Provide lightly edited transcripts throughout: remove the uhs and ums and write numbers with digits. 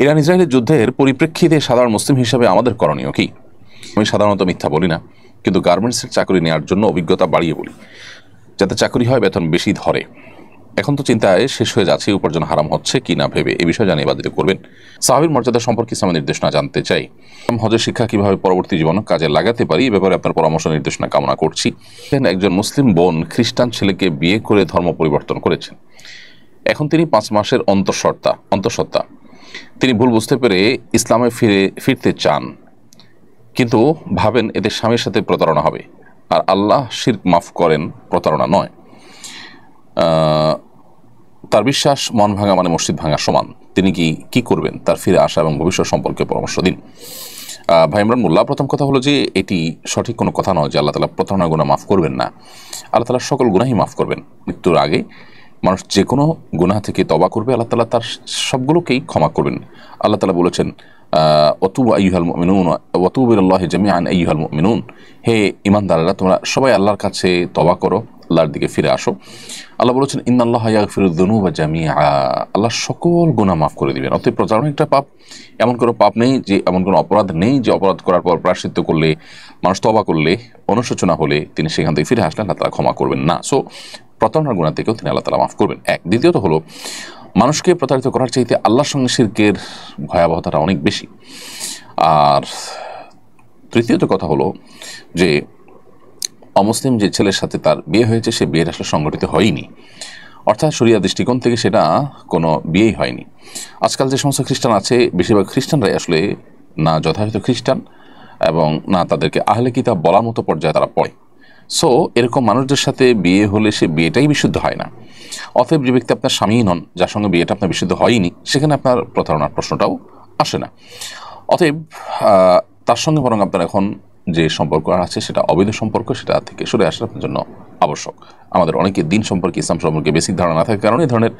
Iran ইসরায়েলের যুদ্ধের পরিপ্রেক্ষিতে সাধারণ মুসলিম হিসাবে আমাদের করণীয় কি? আমি সাধারণত মিথ্যা বলি না, কিন্তু গার্মেন্টসের চাকরি নেওয়ার জন্য অভিজ্ঞতা বাড়িয়ে বলি, যাতে চাকরি হয়, বেতন বেশি ধরে। এখন তো চিন্তায় শেষ হয়ে যাচ্ছে উপার্জন হারাম হচ্ছে কি না ভেবে। এই বিষয়ে জানিয়ে বাদিত করবেন। সাহাবীর মর্যাদা সম্পর্কে ইসলামের নির্দেশনা জানতে চাই। হজের শিক্ষা কিভাবে পরবর্তী জীবন কাজে লাগাতে পারি, এ ব্যাপারে আপনার পরামর্শ নির্দেশনা কামনা করছি। একজন মুসলিম বোন খ্রিস্টান ছেলেকে বিয়ে করে ধর্ম পরিবর্তন করেছেন। এখন তিনি 5 মাসের অন্তঃসত্ত্বা। তিনি ভুল বুঝতে পেরে ইসলামে ফিরতে চান, কিন্তু ভাবেন এতে স্বামীর সাথে প্রতারণা হবে, আর আল্লাহ শিরক মাফ করেন, প্রতারণা নয়। তার বিশ্বাস মন ভাঙা মানে মসজিদ ভাঙা সমান। তিনি কি করবেন? তার ফিরে আসা এবং ভবিষ্যৎ সম্পর্কে পরামর্শ দিন। ভাই ইমরান মোল্লা, প্রথম কথা হলো যে এটি সঠিক কোনো কথা নয় যে আল্লাহ তাআলা প্রতারণা গুনাহ মাফ করবেন না। আল্লাহ তাআলা সকল গুনাহই মাফ করবেন। মৃত্যুর আগে মানুষ যে কোনো গুনাহ থেকে তওবা করবে, আল্লাহ তাআলা তার সবগুলোকেই ক্ষমা করবেন। আল্লাহ তাআলা বলেছেন, ওয়াতুবু আইয়ুহাল মুমিনুন ওয়াতুবু ইলাল্লাহি জামিআন আইয়ুহাল মুমিনুন, হে ঈমানদাররা, তোমরা সবাই আল্লাহর কাছে তওবা করো, আল্লাহর দিকে ফিরে আসো। আল্লাহ বলেছেন, ইন্নাল্লাহা ইয়াগফিরুয যুনুবা জামিআ, আল্লাহ সকল গুনাহ মাফ করে দিবেন। অতএব প্রতারণা একটা পাপ, এমন কোনো পাপ নেই, যে এমন কোনো অপরাধ নেই যে অপরাধ করার পর প্রায়শ্চিত্ত করলে, মানুষ তওবা করলে, অনুশোচনা হলে তিনি সেখান থেকে ফিরে আসলে আল্লাহ তাআলা ক্ষমা করবেন না। সো প্রতারণার গুনাহ থেকেও তিনি আল্লাহ তাআলা মাফ করবেন। এক। দ্বিতীয়ত হলো, মানুষকে প্রতারিত করার চাইতে আল্লাহর সঙ্গে শিরকের ভয়াবহতাটা অনেক বেশি। আর তৃতীয়ত কথা হলো যে অমুসলিম যে ছেলের সাথে তার বিয়ে হয়েছে, সে বিয়ের আসলে সংগঠিত হয়নি, অর্থাৎ শরিয়া দৃষ্টিকোণ থেকে সেটা কোনো বিয়েই হয়নি। আজকাল যে সমস্ত খ্রিস্টান আছে, বেশিরভাগ খ্রিস্টানরাই আসলে না যথাযথ খ্রিস্টান এবং না তাদেরকে আহলে কিতাব বলার মতো পর্যায়ে তারা পড়ে। সো এরকম মানুষদের সাথে বিয়ে হলে সে বিয়েটাই বিশুদ্ধ হয় না। অতএব যে ব্যক্তি আপনার স্বামী নন, যার সঙ্গে বিয়েটা আপনার বিশুদ্ধ হয়নি, সেখানে আপনার প্রতারণার প্রশ্নটাও আসে না। অতএব তার সঙ্গে বরং আপনার এখন যে সম্পর্ক আছে সেটা অবৈধ সম্পর্ক, সেটা থেকে সরে আসা আপনার জন্য আবশ্যক। আমাদের অনেকে দিন সম্পর্কে, ইসলাম সম্পর্কে বেসিক ধারণা না থাকার কারণে এই ধরনের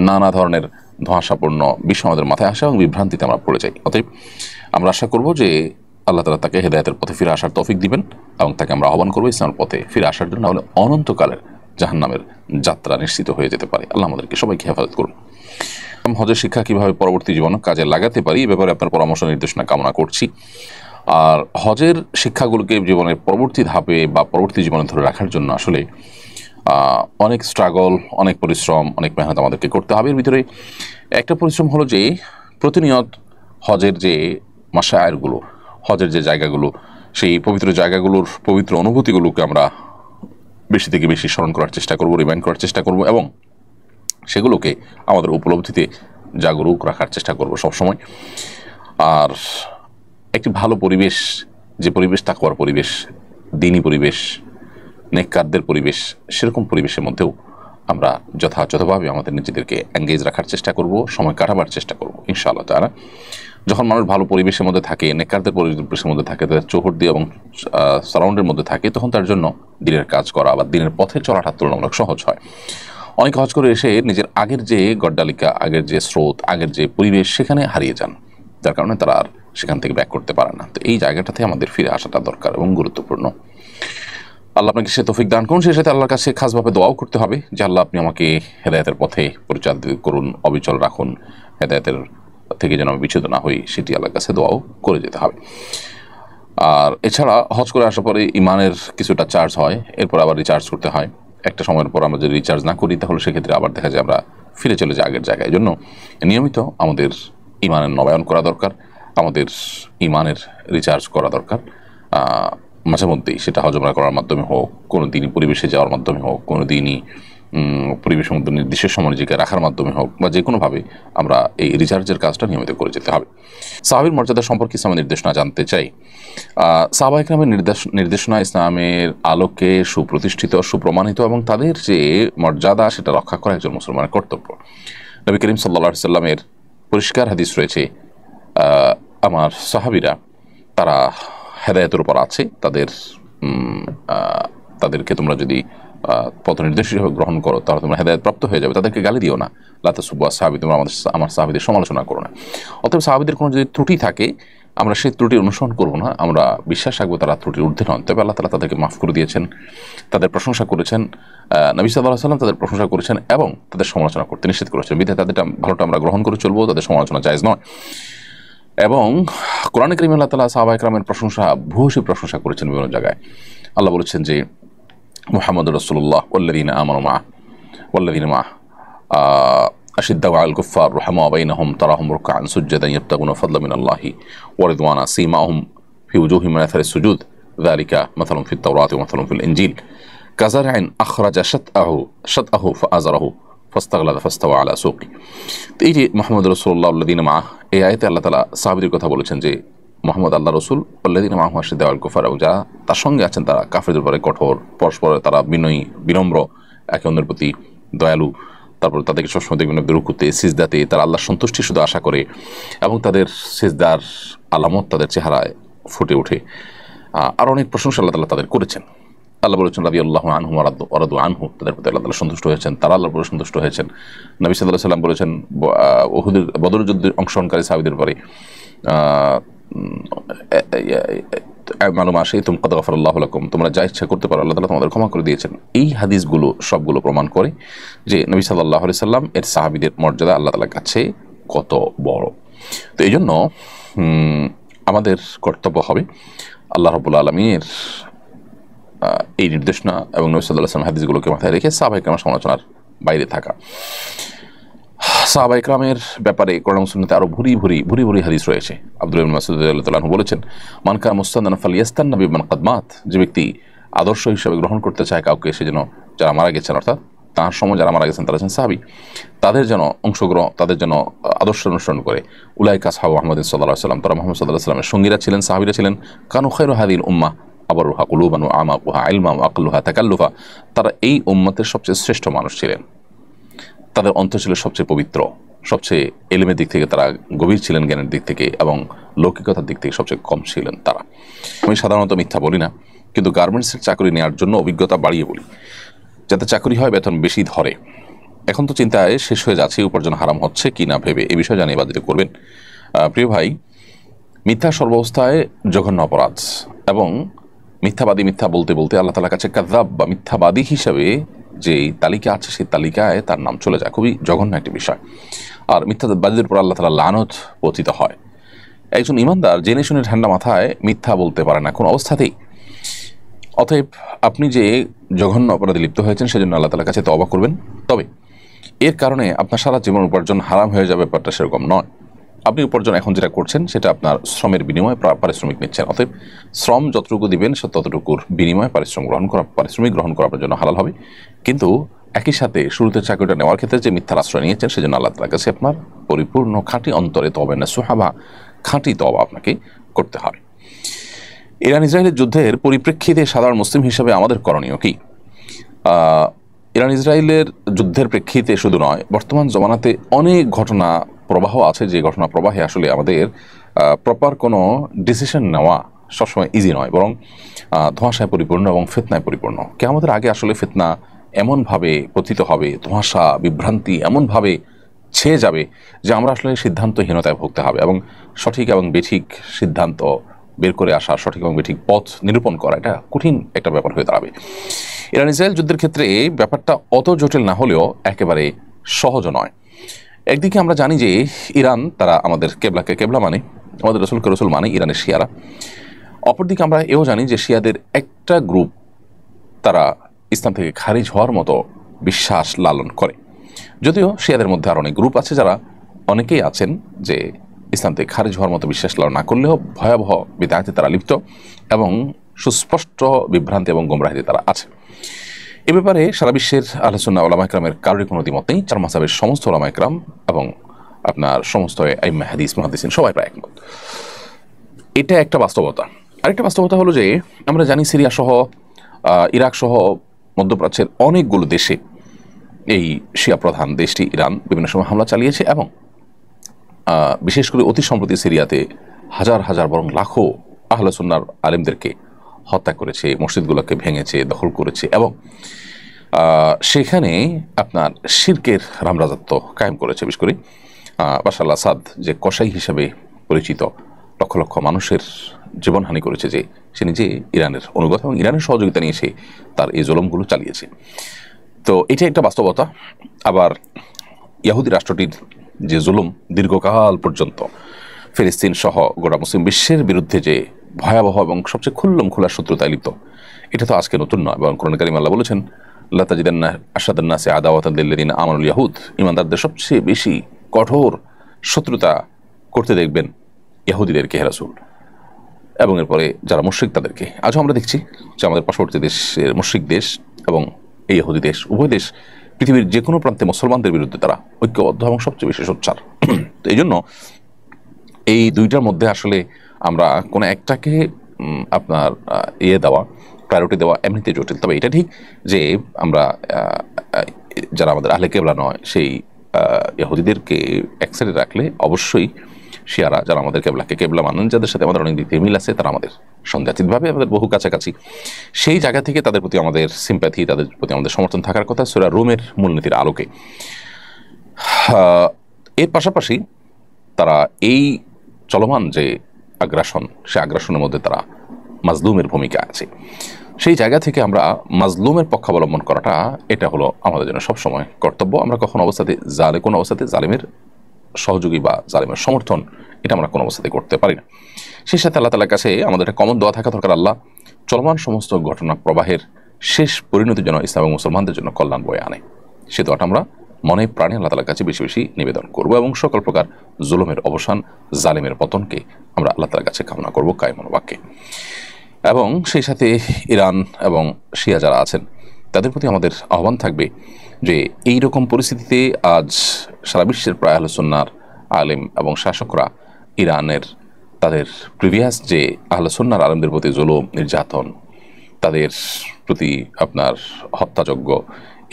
নানা ধরনের ধোঁয়াশাপূর্ণ বিষয় আমাদের মাথায় আসে এবং বিভ্রান্তিতে আমরা পড়ে যাই। অতএব আমরা আশা করব যে আল্লাহ তাআলা তাকে হেদায়েতের পথে ফিরে আসার তৌফিক দিবেন এবং তাকে আমরা আহ্বান করবো ইসলামের পথে ফিরে আসার জন্য, নাহলে অনন্তকালের জাহান্নামের যাত্রা নিশ্চিত হয়ে যেতে পারে। আল্লাহ আমাদেরকে সবাইকে হেফাজত করুন। হজের শিক্ষা কিভাবে পরবর্তী জীবন কাজে লাগাতে পারি, এ ব্যাপারে আপনার পরামর্শ নির্দেশনা কামনা করছি। আর হজের শিক্ষাগুলোকে জীবনের পরবর্তী ধাপে বা পরবর্তী জীবনে ধরে রাখার জন্য আসলে অনেক স্ট্রাগল, অনেক পরিশ্রম, অনেক মেহনত আমাদেরকে করতে হবে। এর ভিতরে একটা পরিশ্রম হলো যে প্রতিনিয়ত হজের যে মাশায়েরগুলো, হজের যে জায়গাগুলো, সেই পবিত্র জায়গাগুলোর পবিত্র অনুভূতিগুলোকে আমরা বেশি থেকে বেশি স্মরণ করার চেষ্টা করব, রিমাইন্ড করার চেষ্টা করব এবং সেগুলোকে আমাদের উপলব্ধিতে জাগরুক রাখার চেষ্টা করব সবসময়। আর একটি ভালো পরিবেশ, যে পরিবেশ তাকওয়ার পরিবেশ, দ্বীনি পরিবেশ, নেককারদের পরিবেশ, সেরকম পরিবেশের মধ্যেও আমরা যথাযথভাবে আমাদের নিজেদেরকে এঙ্গেজ রাখার চেষ্টা করব, সময় কাটাবার চেষ্টা করব ইনশাআল্লাহ তাআলা। যখন মানুষ ভালো পরিবেশের মধ্যে থাকে, নেককারদের পরিবেশের মধ্যে থাকে, তাদের চৌহদ্দি এবং সারাউন্ডের মধ্যে থাকে, তখন তার জন্য দিনের কাজ করা বা দিনের পথে চলাটা তুলনামূলক সহজ হয়। অনেক হজ করে এসে নিজের আগের যে গড্ডালিকা, আগের যে স্রোত, আগের যে পরিবেশ, সেখানে হারিয়ে যান, যার কারণে তারা আর সেখান থেকে ব্যাক করতে পারে না। তো এই জায়গাটাতে আমাদের ফিরে আসাটা দরকার এবং গুরুত্বপূর্ণ। আল্লাহ আপনাকে সে তৌফিক দান করুন। সেই সাথে আল্লাহর কাছে খাসভাবে দোয়াও করতে হবে যে আল্লাহ আপনি আমাকে হেদায়েতের পথে পরিচালিত করুন, অবিচল রাখুন, হেদায়েতের থেকে যেন আমি বিচ্যুত না হই, সেটি আল্লাহর কাছে দোয়াও করে যেতে হবে। আর এছাড়া হজ করে আসার পরে ইমানের কিছুটা চার্জ হয়, এরপর আবার রিচার্জ করতে হয়। একটা সময়ের পর আমরা যদি রিচার্জ না করি, তাহলে সেক্ষেত্রে আবার দেখা যায় আমরা ফিরে চলে যাই আগের জায়গায়। এই জন্য নিয়মিত আমাদের ইমানের নবায়ন করা দরকার, আমাদের ইমানের রিচার্জ করা দরকার। মাঝে মধ্যেই সেটা হজমরা করার মাধ্যমে হোক, কোনো দিনই পরিবেশে যাওয়ার মাধ্যমে হোক, কোনো দিনই পরিবেশের মধ্যে নির্দিষ্ট সময় নিজেকে রাখার মাধ্যমে হোক, বা যে কোনোভাবে আমরা এই রিচার্জের কাজটা নিয়মিত করে যেতে হবে। সাহাবীর মর্যাদা সম্পর্কে ইসলামের নির্দেশনা জানতে চাই। সাহাবা ইকরামের নির্দেশনা ইসলামের আলোকে সুপ্রতিষ্ঠিত, সুপ্রমাণিত এবং তাদের যে মর্যাদা সেটা রক্ষা করা একজন মুসলমানের কর্তব্য। নবী করিম সাল্লাল্লাহু আলাইহি সাল্লামের পরিষ্কার হাদিস রয়েছে, আমার সাহাবীরা তারা হেদায়েতের উপর আছে, তাদেরকে তোমরা যদি পথ নির্দেশ হিসেবে গ্রহণ করো, তাহলে তোমরা হেদায়েত প্রাপ্ত হয়ে যাবে। তাদেরকে গালি দিও না, লা তাসুব্বু আসহাবী, তোমরা আমার সাহাবীদের সমালোচনা করো না। অতএব সাহাবীদের কোনো যদি ত্রুটি থাকে, আমরা সেই ত্রুটির অনুসরণ করবো না, আমরা বিশ্বাস রাখবো তারা ত্রুটির ঊর্ধ্বে নন। তবে আল্লাহ তাআলা তাদেরকে মাফ করে দিয়েছেন, তাদের প্রশংসা করেছেন, নবী সাল্লাল্লাহু আলাইহি ওয়াসাল্লাম তাদের প্রশংসা করেছেন এবং তাদের সমালোচনা করতে নিষেধ করেছেন। বিধায় তাদের ভালোটা আমরা গ্রহণ করে চলবো, তাদের সমালোচনা জায়েজ নয়। এবং কোরআনে কারীমে আল্লাহ তাআলা সাহাবা ইকরামের প্রশংসা, ভূয়সী প্রশংসা করেছেন বিভিন্ন জায়গায়। আল্লাহ বলেছেন যে মুহাম্মদুর রাসূলুল্লাহ ওয়াল্লাযীনা আমানু মা'আহু আশিদ্দাউ আলাল কুফফার রুহামাউ বাইনাহুম তারাহুম রুকআন সুজদান ইয়াবতাগুনা ফাদলাম মিনাল্লাহি ওয়া রিদওয়ানা সীমাহুম ফি উজুহিহিম মিন আথারিস সুজুদ যালিকা মাসালুন ফিত তাওরাতি ওয়া মাসালুন ফিল ইনজিল কাযারআইন আখরাজা শাতআহু ফাআযারাহু ফাস্তাগলাযা ফাস্তাওয়া আলা সুকি। তো এই যে মুহাম্মদুর রাসূলুল্লাহ ওয়াল্লাযীনা মা'আহু, এই আয়াতে আল্লাহ তাআলা সাহাবীদের কথা বলেছেন যে মুহাম্মদ আল্লাহ রাসূল ওয়াল্লাযীনা মা'আহু আশিদ্দাউ আলাল কুফফার, এবং যারা তার সঙ্গে আছেন তারা কাফিরদের উপরে কঠোর, পরস্পরে তারা বিনয়ী বিনম্র, একে অন্যের প্রতি দয়ালু। তারপর তাদেরকে সবসময় দেখবেন রুকুতে সিজদাতে তারা আল্লাহর সন্তুষ্টি শুধু আশা করে, এবং তাদের সিজদার আলামত তাদের চেহারায় ফুটে ওঠে। আর অনেক প্রশংসা আল্লাহ তাআলা তাদের করেছেন। আল্লাহ বলেছেন রাদিয়াল্লাহু আনহুম ওয়া রাদু আনহু, তাদের প্রতি আল্লাহ তাআলা সন্তুষ্ট হয়েছেন, তারা আল্লাহর উপরে সন্তুষ্ট হয়েছেন। নবী সাল্লাল্লাহু আলাইহি ওয়াসাল্লাম বলেছেন উহুদের বদর যুদ্ধে অংশগ্রহণকারী সাহাবীদের পরে তোমরা যা ইচ্ছা করতে পারো, আল্লাহ তাআলা তোমাদের ক্ষমা করে দিয়েছেন। এই হাদিসগুলো সবগুলো প্রমাণ করে যে নবী সাল্লাল্লাহু আলাইহি সাল্লাম এর সাহাবীদের মর্যাদা আল্লাহ তাআলার কাছে কত বড়। তো এই জন্য আমাদের কর্তব্য হবে আল্লাহ রাব্বুল আলামিনের এই নির্দেশনা এবং নবী সাল্লাল্লাহু আলাইহি ওয়াসাল্লাম হাদিসগুলোকে মাথায় রেখে সাহাবা ইকরামের সমালোচনার বাইরে থাকা। সাহাবা ইকরামের ব্যাপারে কোরআন সুন্নাতে আরো ভুরি ভুরি হাদিস রয়েছে। আব্দুল্লাহ ইবনে মাসউদ রাদিয়াল্লাহু তাআলা বলেছেন, মান কানা মুস্তান্নান ফালিয়াস্তান্না বিমান ক্বাদ মাত, যে ব্যক্তি আদর্শ হিসেবে গ্রহণ করতে চায় কাউকে, সে যেন যারা মারা গেছেন, অর্থাৎ তার সময় যারা মারা গেছেন তারা হচ্ছেন সাহাবী, তাদের যেন তাদের যেন আদর্শ অনুসরণ করে। উলাইকা আসহাবু মুহাম্মাদিন সাল্লাল্লাহু আলাইহি ওয়াসাল্লাম, তারা মুহাম্মদ সাল্লাল্লাহু আলাইহি ওয়াসাল্লামের সঙ্গীরা ছিলেন, সাহাবীরা ছিলেন। কানু খায়রু হাযিহিল উম্মাহ আবরুহা কুলুবান ওয়া আমাকুহা ইলমান ওয়া আকলুহা তাকাল্লুফা, তারা এই উম্মতের সবচেয়ে শ্রেষ্ঠ মানুষ ছিলেন, তাদের অন্তর ছিল সবচেয়ে পবিত্র, সবচেয়ে এলিমের দিক থেকে তারা গভীর ছিলেন, জ্ঞানের দিক থেকে এবং লৌকিকতার দিক থেকে সবচেয়ে কম ছিলেন তারা। আমি সাধারণত মিথ্যা বলি না, কিন্তু গার্মেন্টসের চাকরি নেওয়ার জন্য অভিজ্ঞতা বাড়িয়ে বলি, যাতে চাকরি হয়, বেতন বেশি ধরে। এখন তো চিন্তায় শেষ হয়ে যাচ্ছে উপার্জন হারাম হচ্ছে কি না ভেবে, এই বিষয়ে জানিয়ে বাধিত করবেন। প্রিয় ভাই, মিথ্যা সর্বাবস্থায় জঘন্য অপরাধ, এবং মিথ্যাবাদী মিথ্যা বলতে বলতে আল্লাহ তাআলার কাছে কাযযাব বা মিথ্যাবাদী হিসাবে যে তালিকা আছে, সেই তালিকায় তার নাম চলে যায়। খুবই জঘন্য একটি বিষয়। আর মিথ্যাবাদীদের উপর আল্লাহ তাআলা লানত পতিত হয়। একজন ইমানদার জেনে শুনে ঠান্ডা মাথায় মিথ্যা বলতে পারে না কোনো অবস্থাতেই। অতএব আপনি যে জঘন্য অপরাধে লিপ্ত হয়েছেন, সেজন্য আল্লাহ তাআলার কাছে তওবা করবেন। তবে এর কারণে আপনার সারা জীবন উপার্জন হারাম হয়ে যাবে, ব্যাপারটা সেরকম নয়। আপনি উপার্জন এখন যেটা করছেন সেটা আপনার শ্রমের বিনিময়ে পারিশ্রমিক নিচ্ছেন। অতএব শ্রম যতটুকু দিবেন ততটুকুর বিনিময়ে পারিশ্রমিক গ্রহণ করা আপনার জন্য হালাল হবে। কিন্তু একই সাথে শুরুতে চাকরিটা নেওয়ার ক্ষেত্রে যে মিথ্যার আশ্রয় নিয়েছেন, সেজন্য আল্লাহ তাআলার কাছে আপনার পরিপূর্ণ খাঁটি অন্তরে তওবা নাসুহা, খাঁটি তওবা আপনাকে করতে হবে। ইরান ইসরায়েলের যুদ্ধের পরিপ্রেক্ষিতে সাধারণ মুসলিম হিসেবে আমাদের করণীয় কি? ইরান ইসরায়েলের যুদ্ধের প্রেক্ষিতে শুধু নয়, বর্তমান জমানাতে অনেক ঘটনা প্রবাহ আছে, যে ঘটনা প্রবাহে আসলে আমাদের প্রপার কোনো ডিসিশন নেওয়া সবসময় ইজি নয়, বরং ধোঁয়াশায় পরিপূর্ণ এবং ফিতনায় পরিপূর্ণ। কিয়ামতের আগে আসলে ফিতনা এমনভাবে পতিত হবে, ধোঁয়াশা বিভ্রান্তি এমনভাবে ছেয়ে যাবে যে আমরা আসলে সিদ্ধান্তহীনতায় ভুগতে হবে, এবং সঠিক এবং বেঠিক সিদ্ধান্ত বের করে আসা, সঠিক এবং বেঠিক পথ নিরূপণ করা, এটা কঠিন একটা ব্যাপার হয়ে দাঁড়াবে। ইরান ইসরায়েল যুদ্ধের ক্ষেত্রে ব্যাপারটা অত জটিল না হলেও একেবারে সহজ নয়। একদিকে আমরা জানি যে ইরান, তারা আমাদের কেবলা মানে, আমাদের রসুলকে রসুল মানে ইরানের শিয়ারা। অপরদিকে আমরা এও জানি যে শিয়াদের একটা গ্রুপ তারা ইসলাম থেকে খারিজ হওয়ার মতো বিশ্বাস লালন করে। যদিও শিয়াদের মধ্যে আর অনেক গ্রুপ আছে, যারা অনেকেই আছেন যে ইসলাম থেকে খারিজ হওয়ার মতো বিশ্বাস লালন না করলেও ভয়াবহ বিদআতে তারা লিপ্ত এবং সুস্পষ্ট বিভ্রান্তি এবং গোমরাহিতে তারা আছে। এ ব্যাপারে সারা বিশ্বের আহলে সুন্নাহ উলামা ইকরামের কারোরই কোনো দ্বিমত নেই। চার মাযহাবের সমস্ত উলামা ইকরাম এবং আপনার সমস্ত আইম্মা হাদিস মুহাদ্দিসিন সবাই প্রায় একমত। এটা একটা বাস্তবতা। আরেকটা বাস্তবতা হলো যে আমরা জানি সিরিয়া সহ ইরাক সহ মধ্যপ্রাচ্যের অনেকগুলো দেশে এই শিয়া প্রধান দেশটি ইরান বিভিন্ন সময় হামলা চালিয়েছে, এবং বিশেষ করে অতি সম্প্রতি সিরিয়াতে হাজার হাজার বরং লাখো আহলে সুন্নাহর আলেমদেরকে হত্যা করেছে, মসজিদগুলোকে ভেঙেছে, দখল করেছে, এবং সেখানে আপনার শিরকের রামরাজত্ব কায়েম করেছে। বিশেষ করে বাশার আল আসাদ যে কসাই হিসেবে পরিচিত, লক্ষ লক্ষ মানুষের জীবনহানি করেছে, যে সে নিজে ইরানের অনুগত এবং ইরানের সহযোগিতা নিয়ে সে তার এই জুলুমগুলো চালিয়েছে। তো এটা একটা বাস্তবতা। আবার ইহুদি রাষ্ট্রটির যে জুলুম দীর্ঘকাল পর্যন্ত ফিলিস্তিন সহ গোটা মুসলিম বিশ্বের বিরুদ্ধে যে ভয়াবহ এবং সবচেয়ে খুল্লম খোলা শত্রুতায় লিপ্ত, এটা তো আজকে নতুন নয়। এবং কোরআন কারীমে আল্লাহ বলেছেন, লা তাজিদান্না আশাদান নাসি আদাওয়াতান লিল্লাযিনা আমানুল ইয়াহুদ, ঈমানদারদের সবচেয়ে বেশি কঠোর শত্রুতা করতে দেখবেন ইহুদিদেরকে হে রাসূল, এবং এরপরে যারা মুশরিক তাদেরকে। আজও আমরা দেখছি যে আমাদের পার্শ্ববর্তী দেশের মুশরিক দেশ এবং এই ইহুদি দেশ, উভয় দেশ পৃথিবীর যে কোনো প্রান্তে মুসলমানদের বিরুদ্ধে তারা ঐক্যবদ্ধ এবং সবচেয়ে বেশি সোচ্চার। তো এই জন্য এই দুইটার মধ্যে আসলে আমরা কোনো একটাকে আপনার দেওয়া, প্রায়োরিটি দেওয়া এমনিতে জটিল। তবে এটা ঠিক যে আমরা যারা আমাদের আহলে কেবলা নয় সেই ইহুদিদেরকে এক সাইডে রাখলে অবশ্যই শিয়ারা, যারা আমাদের কেবলাকে কেবলা মানেন, যাদের সাথে আমাদের অনেক দিক থেকে মিল আছে, তারা আমাদের সন্দেহাতীতভাবে আমাদের বহু কাছাকাছি, সেই জায়গা থেকে তাদের প্রতি আমাদের সিম্প্যাথি, তাদের প্রতি আমাদের সমর্থন থাকার কথা সূরা রুমের মূলনীতির আলোকে। এর পাশাপাশি তারা এই চলমান যে আগ্রাসন, সে আগ্রাসনের মধ্যে তারা মাজলুমের ভূমিকা আছে। সেই জায়গা থেকে আমরা মাজলুমের পক্ষ অবলম্বন করাটা, এটা হলো আমাদের জন্য সবসময় কর্তব্য। আমরা কখনো অবস্থাতে কোনো অবস্থাতে জালেমের সহযোগী বা জালেমের সমর্থন এটা আমরা কোনো অবস্থাতে করতে পারি না। সেই সাথে আল্লাহ তাআলার কাছে আমাদের একটা কমন দোয়া থাকা দরকার, আল্লাহ চলমান সমস্ত ঘটনা প্রবাহের শেষ পরিণতি যেন ইসলাম এবং মুসলমানদের জন্য কল্যাণ বয়ে আনে। সে দোয়াটা আমরা মনে প্রাণে আল্লাহ তাআলার কাছে বেশি বেশি নিবেদন করব এবং সকল প্রকার জুলুমের অবসান, জালেমের পতনকে আমরা আল্লাহ তাআলার কাছে কামনা করব কায় মনোবাক্যে। এবং সেই সাথে ইরান এবং শিয়া যারা আছেন তাদের প্রতি আমাদের আহ্বান থাকবে যে এই রকম পরিস্থিতিতে আজ সারা বিশ্বের প্রায় আহলে সুন্নাহর আলেম এবং শাসকরা ইরানের তাদের প্রিভিয়াস যে আহলে সুন্নাহর আলেমদের প্রতি জুলুম, নির্যাতন, তাদের প্রতি আপনার হত্যাযজ্ঞ,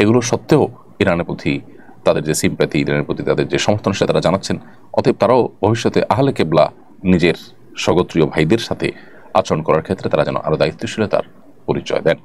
এগুলো সত্ত্বেও ইরানের প্রতি তাদের যে সিম্প্যাথি, ইরানের প্রতি তাদের যে সমর্থন সেটা তারা জানাচ্ছেন। অতএব তারাও ভবিষ্যতে আহলে কেবলা নিজের স্বগোত্রীয় ভাইদের সাথে আচরণ করার ক্ষেত্রে তারা যেন আরও দায়িত্বশীলতার পরিচয় দেন।